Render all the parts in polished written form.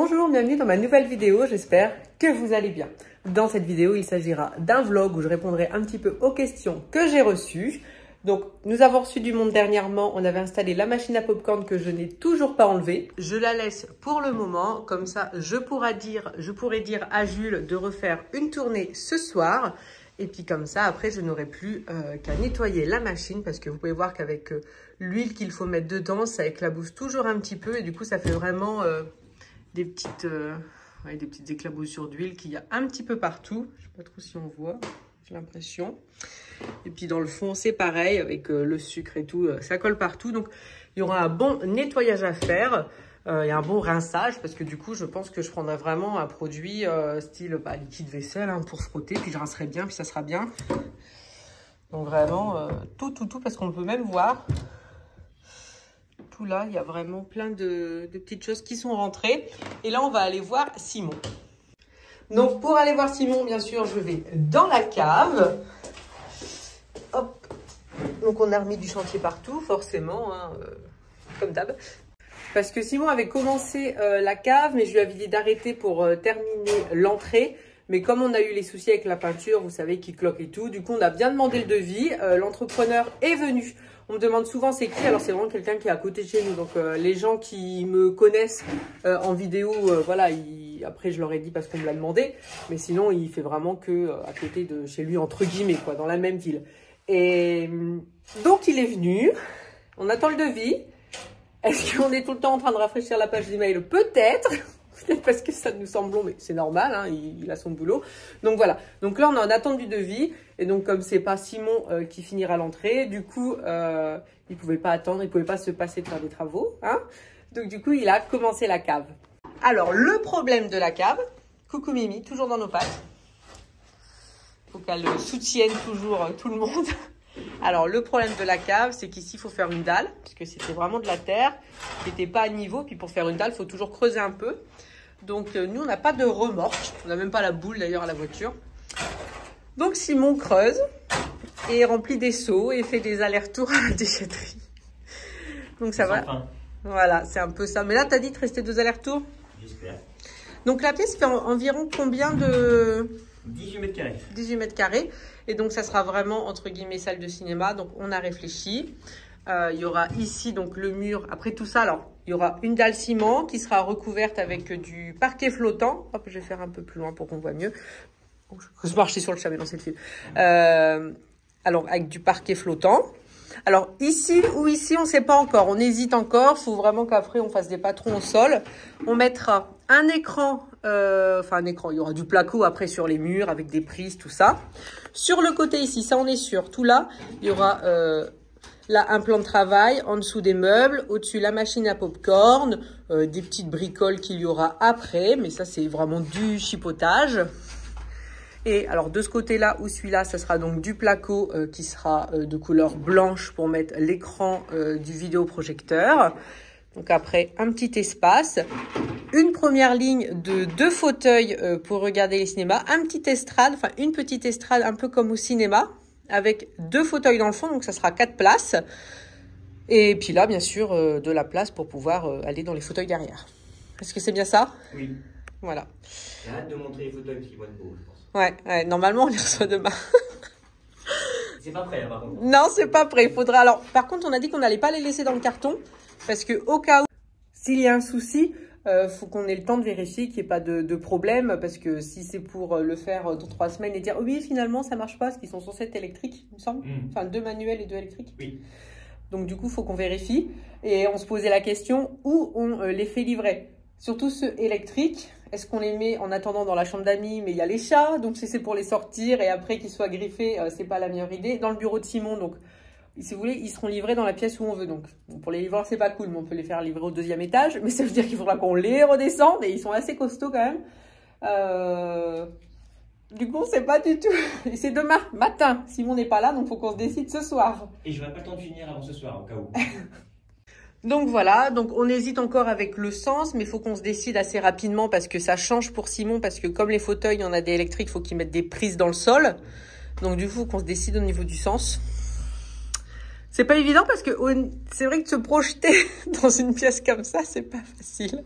Bonjour, bienvenue dans ma nouvelle vidéo, j'espère que vous allez bien. Dans cette vidéo, il s'agira d'un vlog où je répondrai un petit peu aux questions que j'ai reçues. Donc, nous avons reçu du monde dernièrement, on avait installé la machine à popcorn que je n'ai toujours pas enlevée. Je la laisse pour le moment, comme ça je pourrais dire à Jules de refaire une tournée ce soir. Et puis comme ça, après, je n'aurai plus qu'à nettoyer la machine parce que vous pouvez voir qu'avec l'huile qu'il faut mettre dedans, ça éclabousse toujours un petit peu et du coup, ça fait vraiment des petites éclaboussures d'huile qu'il y a un petit peu partout. Je ne sais pas trop si on voit, j'ai l'impression. Et puis dans le fond, c'est pareil avec le sucre et tout, ça colle partout. Donc, il y aura un bon nettoyage à faire. Et un bon rinçage parce que du coup je pense que je prendrai vraiment un produit style liquide vaisselle pour frotter, puis je rincerai bien, puis ça sera bien. Donc vraiment tout parce qu'on peut même voir tout là, il y a vraiment plein de petites choses qui sont rentrées. Et là on va aller voir Simon. Donc pour aller voir Simon, bien sûr je vais dans la cave. Hop. Donc on a remis du chantier partout forcément, comme d'hab. Parce que Simon avait commencé la cave, mais je lui avais dit d'arrêter pour terminer l'entrée. Mais comme on a eu les soucis avec la peinture, vous savez, qui cloque et tout, du coup, on a bien demandé le devis. L'entrepreneur est venu. On me demande souvent c'est qui. Alors, c'est vraiment quelqu'un qui est à côté de chez nous. Donc, les gens qui me connaissent en vidéo, voilà, après, je leur ai dit parce qu'on me l'a demandé. Mais sinon, il fait vraiment que à côté de chez lui, entre guillemets, quoi, dans la même ville. Et donc, il est venu. On attend le devis. Est-ce qu'on est tout le temps en train de rafraîchir la page d'email? Peut-être. Peut-être parce que ça nous semble long, mais c'est normal, il a son boulot. Donc voilà. Donc là, on est en attente du devis. Et donc, comme c'est pas Simon qui finira l'entrée, du coup, il pouvait pas attendre, il pouvait pas se passer de faire des travaux. Donc du coup, il a commencé la cave. Alors, le problème de la cave, coucou Mimi, toujours dans nos pattes. Faut qu'elle soutienne toujours tout le monde. Alors, le problème de la cave, c'est qu'ici, il faut faire une dalle, parce que c'était vraiment de la terre qui n'était pas à niveau. Puis pour faire une dalle, il faut toujours creuser un peu. Donc, nous, on n'a pas de remorque. On n'a même pas la boule, d'ailleurs, à la voiture. Donc, Simon creuse et remplit des seaux et fait des allers-retours à la déchetterie. Donc, ça va. Enfin. Voilà, c'est un peu ça. Mais là, tu as dit de rester 2 allers-retours? J'espère. Donc, la pièce fait environ combien de... 18 mètres carrés. 18 mètres carrés. Et donc, ça sera vraiment, entre guillemets, salle de cinéma. Donc, on a réfléchi. Il y aura ici, donc, le mur. Après tout ça, alors, il y aura une dalle ciment qui sera recouverte avec du parquet flottant. Hop, je vais faire un peu plus loin pour qu'on voit mieux. Je marchais sur le chat, mais dans cette file. Alors, avec du parquet flottant. Alors, ici ou ici, on ne sait pas encore. On hésite encore. Il faut vraiment qu'après, on fasse des patrons au sol. On mettra un écran, un écran. Il y aura du placo après sur les murs avec des prises, tout ça. Sur le côté ici, ça on est sûr. Tout là, il y aura là un plan de travail. En dessous des meubles. Au-dessus, la machine à popcorn. Des petites bricoles qu'il y aura après. Mais ça, c'est vraiment du chipotage. Et alors de ce côté-là ou celui-là, ça sera donc du placo qui sera de couleur blanche pour mettre l'écran du vidéoprojecteur. Donc après, un petit espace, une première ligne de 2 fauteuils pour regarder les cinémas, une petite estrade un peu comme au cinéma, avec 2 fauteuils dans le fond, donc ça sera 4 places. Et puis là, bien sûr, de la place pour pouvoir aller dans les fauteuils derrière. Est-ce que c'est bien ça? Oui. Voilà. J'ai hâte de montrer les fauteuils parce qu'ils vont être beaux, je pense. Ouais, normalement on les reçoit demain. C'est pas prêt, par contre. Non, c'est pas prêt. Il faudra. Alors, par contre, on a dit qu'on n'allait pas les laisser dans le carton parce que au cas où, s'il y a un souci, faut qu'on ait le temps de vérifier qu'il n'y ait pas de problème. Parce que si c'est pour le faire dans 3 semaines et dire oui, finalement, ça marche pas, parce qu'ils sont censés être électriques, il me semble. Enfin, 2 manuels et 2 électriques. Oui. Donc, du coup, il faut qu'on vérifie. Et on se posait la question où on les fait livrer. Surtout ceux électriques. Est-ce qu'on les met en attendant dans la chambre d'amis, mais il y a les chats, donc si c'est pour les sortir et après qu'ils soient griffés, c'est pas la meilleure idée. Dans le bureau de Simon, donc si vous voulez, ils seront livrés dans la pièce où on veut. Donc pour les livreurs, c'est pas cool, mais on peut les faire livrer au 2e étage. Mais ça veut dire qu'il faudra qu'on les redescende et ils sont assez costauds quand même. Du coup, on sait pas du tout. Et c'est demain matin. Simon n'est pas là, donc faut qu'on se décide ce soir. Et je n'aurai pas le temps de finir avant ce soir, au cas où. Donc voilà, donc on hésite encore avec le sens, mais il faut qu'on se décide assez rapidement parce que ça change pour Simon, parce que comme les fauteuils, il y en a des électriques, il faut qu'ils mettent des prises dans le sol. Donc du coup, qu'on se décide au niveau du sens. C'est pas évident parce que c'est vrai que se projeter dans une pièce comme ça, c'est pas facile.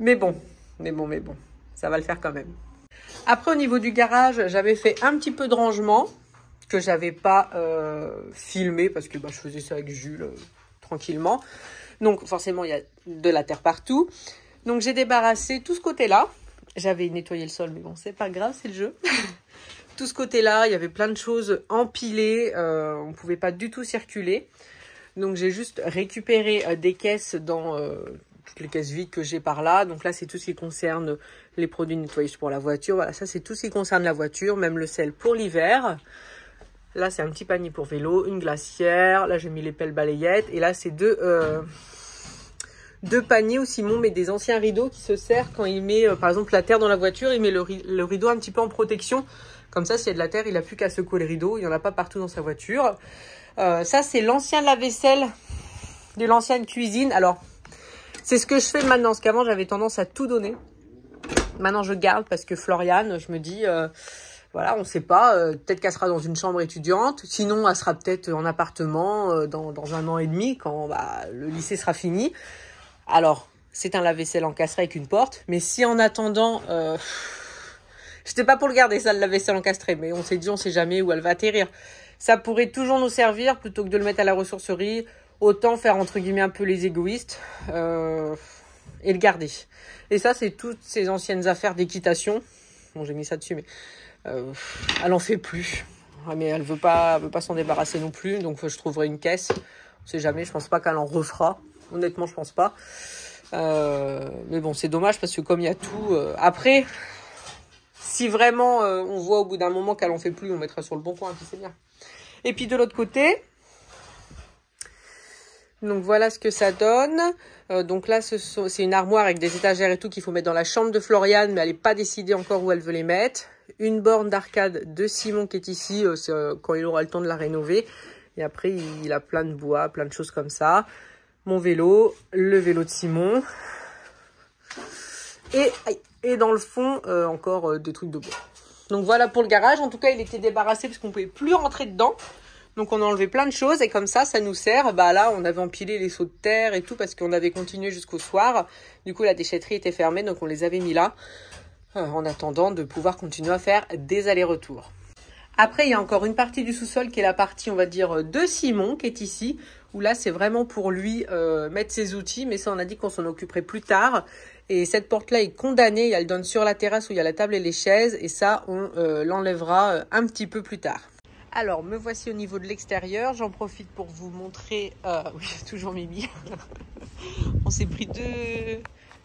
Mais bon, ça va le faire quand même. Après, au niveau du garage, j'avais fait un petit peu de rangement que j'avais pas filmé parce que je faisais ça avec Jules tranquillement. Donc forcément, il y a de la terre partout. Donc j'ai débarrassé tout ce côté-là. J'avais nettoyé le sol, mais bon, c'est pas grave, c'est le jeu. Tout ce côté-là, il y avait plein de choses empilées. On ne pouvait pas du tout circuler. Donc j'ai juste récupéré des caisses dans toutes les caisses vides que j'ai par là. Donc là, c'est tout ce qui concerne les produits de nettoyage pour la voiture. Voilà, ça c'est tout ce qui concerne la voiture, même le sel pour l'hiver. Là, c'est un petit panier pour vélo, une glacière. Là, j'ai mis les pelles balayettes. Et là, c'est deux paniers où Simon met des anciens rideaux qui se servent quand il met, par exemple, la terre dans la voiture. Il met le rideau un petit peu en protection. Comme ça, s'il y a de la terre, il n'a plus qu'à secouer le rideau. Il n'y en a pas partout dans sa voiture. Ça, c'est l'ancien lave-vaisselle de l'ancienne cuisine. Alors, c'est ce que je fais maintenant. Parce qu'avant, j'avais tendance à tout donner. Maintenant, je garde parce que Floriane, je me dis... voilà, on ne sait pas, peut-être qu'elle sera dans une chambre étudiante, sinon elle sera peut-être en appartement dans 1 an et demi quand le lycée sera fini. Alors, c'est un lave-vaisselle encastré avec une porte, mais si en attendant, j'étais pas pour le garder ça, le lave-vaisselle encastré, mais on s'est dit, on sait jamais où elle va atterrir. Ça pourrait toujours nous servir, plutôt que de le mettre à la ressourcerie, autant faire entre guillemets un peu les égoïstes et le garder. Et ça, c'est toutes ces anciennes affaires d'équitation. Bon, j'ai mis ça dessus, mais... elle en fait plus, mais elle veut pas s'en débarrasser non plus, donc je trouverai une caisse. On sait jamais, je pense pas qu'elle en refera. Honnêtement, je pense pas. Mais bon, c'est dommage parce que comme il y a tout. Après, si vraiment on voit au bout d'un moment qu'elle en fait plus, on mettra sur le bon coin, puis c'est bien. Et puis de l'autre côté, donc voilà ce que ça donne. Donc là, c'est une armoire avec des étagères et tout qu'il faut mettre dans la chambre de Floriane, mais elle n'est pas décidée encore où elle veut les mettre. Une borne d'arcade de Simon qui est ici, quand il aura le temps de la rénover. Et après, il a plein de bois, plein de choses comme ça. Mon vélo, le vélo de Simon. Et dans le fond, encore des trucs de bois. Donc voilà pour le garage. En tout cas, il était débarrassé parce qu'on ne pouvait plus rentrer dedans. Donc on a enlevé plein de choses et comme ça nous sert. Là, on avait empilé les seaux de terre et tout parce qu'on avait continué jusqu'au soir. Du coup, la déchetterie était fermée, donc on les avait mis là. En attendant de pouvoir continuer à faire des allers-retours. Après, il y a encore une partie du sous-sol qui est la partie, on va dire, de Simon, qui est ici, où là, c'est vraiment pour lui mettre ses outils, mais ça, on a dit qu'on s'en occuperait plus tard. Et cette porte-là est condamnée, elle donne sur la terrasse où il y a la table et les chaises, et ça, on l'enlèvera un petit peu plus tard. Alors, me voici au niveau de l'extérieur. J'en profite pour vous montrer... oui, toujours Mimi. On s'est pris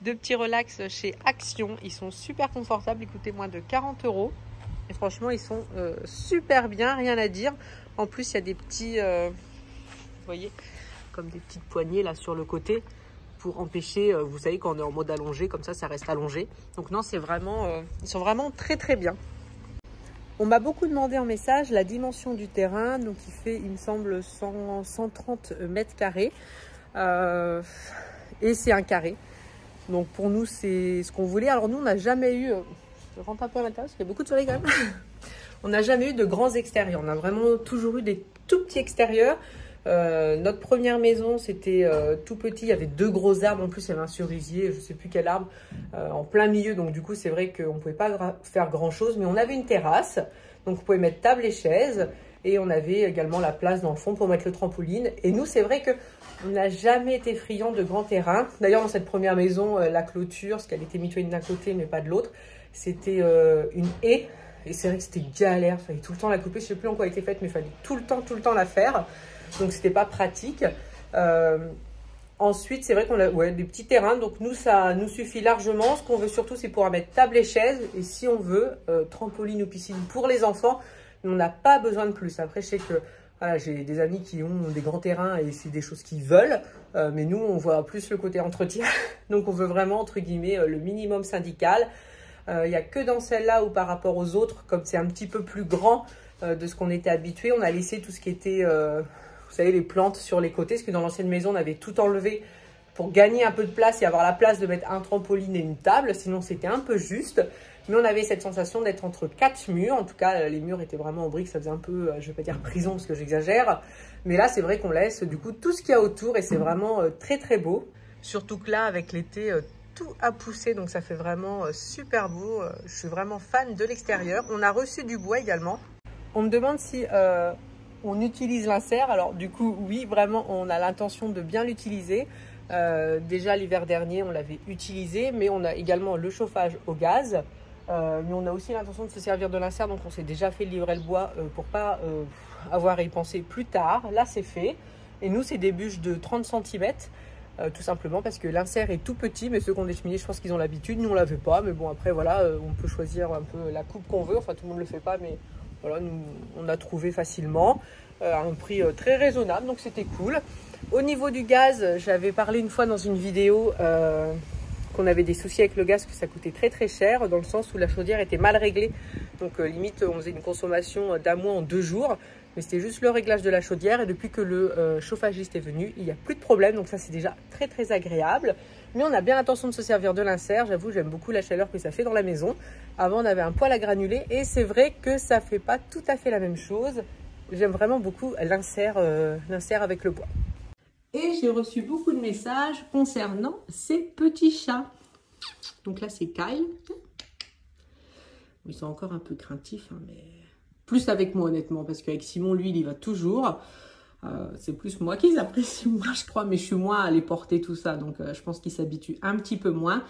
deux petits relax chez Action. Ils sont super confortables. Ils coûtaient moins de 40 €. Et franchement, ils sont super bien. Rien à dire. En plus, il y a des petits... vous voyez, comme des petites poignées là sur le côté pour empêcher... vous savez, quand on est en mode allongé, comme ça reste allongé. Donc non, c'est vraiment... ils sont vraiment très très bien. On m'a beaucoup demandé en message la dimension du terrain. Donc il fait, il me semble, 130 mètres carrés. Et c'est un carré. Donc pour nous, c'est ce qu'on voulait. Alors nous, on n'a jamais eu... je rentre un peu à l'intérieur parce qu'il y a beaucoup de soleil quand même. On n'a jamais eu de grands extérieurs. On a vraiment toujours eu des tout petits extérieurs. Notre première maison, c'était tout petit. Il y avait 2 gros arbres. En plus, il y avait un cerisier, je ne sais plus quel arbre, en plein milieu. Donc du coup, c'est vrai qu'on ne pouvait pas faire grand-chose. Mais on avait une terrasse. Donc on pouvait mettre table et chaises. Et on avait également la place dans le fond pour mettre le trampoline. Et nous, c'est vrai qu'on n'a jamais été friands de grands terrains. D'ailleurs, dans cette première maison, la clôture, parce qu'elle était mitoyenne d'un côté, mais pas de l'autre, c'était une haie. Et c'est vrai que c'était galère. Il fallait tout le temps la couper. Je ne sais plus en quoi elle était faite, mais il fallait tout le temps la faire. Donc, c'était pas pratique. Ensuite, c'est vrai qu'on a des petits terrains. Donc, nous, ça nous suffit largement. Ce qu'on veut surtout, c'est pouvoir mettre table et chaise. Et si on veut, trampoline ou piscine pour les enfants, on n'a pas besoin de plus. Après, je sais que voilà, j'ai des amis qui ont des grands terrains et c'est des choses qu'ils veulent. Mais nous, on voit plus le côté entretien. Donc, on veut vraiment, entre guillemets, le minimum syndical. Il n'y a que dans celle-là où par rapport aux autres, comme c'est un petit peu plus grand de ce qu'on était habitué, on a laissé tout ce qui était, vous savez, les plantes sur les côtés. Parce que dans l'ancienne maison, on avait tout enlevé pour gagner un peu de place et avoir la place de mettre un trampoline et une table. Sinon, c'était un peu juste. Mais on avait cette sensation d'être entre 4 murs. En tout cas, les murs étaient vraiment en briques. Ça faisait un peu, je ne vais pas dire prison parce que j'exagère. Mais là, c'est vrai qu'on laisse du coup tout ce qu'il y a autour. Et c'est vraiment très très beau. Surtout que là, avec l'été, tout a poussé, donc ça fait vraiment super beau. Je suis vraiment fan de l'extérieur. On a reçu du bois également. On me demande si on utilise l'insert. Alors du coup, oui, vraiment, on a l'intention de bien l'utiliser. Déjà l'hiver dernier, on l'avait utilisé, mais on a également le chauffage au gaz. Mais on a aussi l'intention de se servir de l'insert, donc on s'est déjà fait livrer le bois pour pas avoir à y penser plus tard. Là, c'est fait. Et nous, c'est des bûches de 30 cm, tout simplement parce que l'insert est tout petit, mais ceux qui ont des cheminées, je pense qu'ils ont l'habitude. Nous, on l'avait pas, mais bon, après, voilà, on peut choisir un peu la coupe qu'on veut. Enfin, tout le monde le fait pas, mais voilà, nous, on a trouvé facilement à un prix très raisonnable, donc c'était cool. Au niveau du gaz, j'avais parlé une fois dans une vidéo qu'on avait des soucis avec le gaz, que ça coûtait très très cher, dans le sens où la chaudière était mal réglée. Donc limite, on faisait une consommation d'un mois en 2 jours. Mais c'était juste le réglage de la chaudière. Et depuis que le chauffagiste est venu, il n'y a plus de problème. Donc ça, c'est déjà très très agréable. Mais on a bien l'intention de se servir de l'insert. J'avoue, j'aime beaucoup la chaleur que ça fait dans la maison. Avant, on avait un poêle à granulés. Et c'est vrai que ça ne fait pas tout à fait la même chose. J'aime vraiment beaucoup l'insert avec le bois. Et j'ai reçu beaucoup de messages concernant ces petits chats. Donc là, c'est Kyle. Ils sont encore un peu craintifs, hein, mais plus avec moi, honnêtement, parce qu'avec Simon, lui, il y va toujours. C'est plus moi qui les apprécie moins, je crois, mais je suis moins à les porter, tout ça. Donc, je pense qu'ils s'habituent un petit peu moins.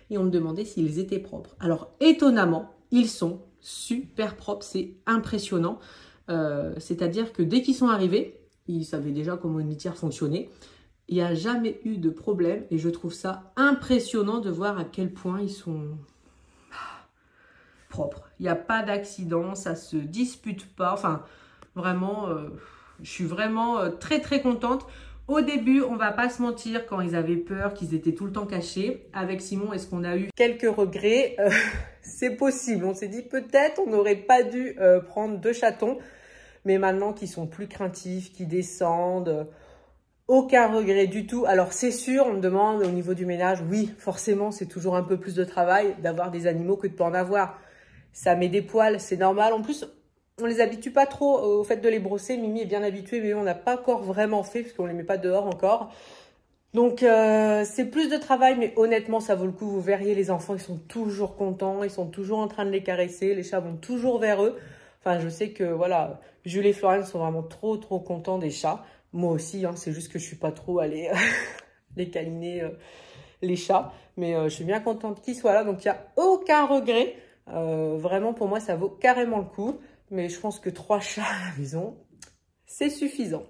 Et on me demandait s'ils étaient propres. Alors, étonnamment, ils sont super propres. C'est impressionnant. C'est-à-dire que dès qu'ils sont arrivés, ils savaient déjà comment une litière fonctionnait. Il n'y a jamais eu de problème et je trouve ça impressionnant de voir à quel point ils sont propres. Il n'y a pas d'accident, ça ne se dispute pas. Enfin, vraiment, je suis vraiment très très contente. Au début, on ne va pas se mentir, quand ils avaient peur, qu'ils étaient tout le temps cachés. Avec Simon, est-ce qu'on a eu quelques regrets? C'est possible. On s'est dit peut-être on n'aurait pas dû prendre 2 chatons. Mais maintenant qu'ils sont plus craintifs, qu'ils descendent, aucun regret du tout. Alors c'est sûr, on me demande au niveau du ménage, oui, forcément, c'est toujours un peu plus de travail d'avoir des animaux que de ne pas en avoir. Ça met des poils, c'est normal. En plus, on les habitue pas trop au fait de les brosser. Mimi est bien habituée, mais on n'a pas encore vraiment fait, parce qu'on les met pas dehors encore. Donc c'est plus de travail, mais honnêtement, ça vaut le coup. Vous verriez les enfants, ils sont toujours contents, ils sont toujours en train de les caresser. Les chats vont toujours vers eux. Enfin, je sais que, voilà, Jules et Florian sont vraiment trop contents des chats. Moi aussi, hein, c'est juste que je suis pas trop allée les câliner, les chats. Mais je suis bien contente qu'ils soient là, donc il n'y a aucun regret. Vraiment, pour moi, ça vaut carrément le coup. Mais je pense que 3 chats à la maison, c'est suffisant.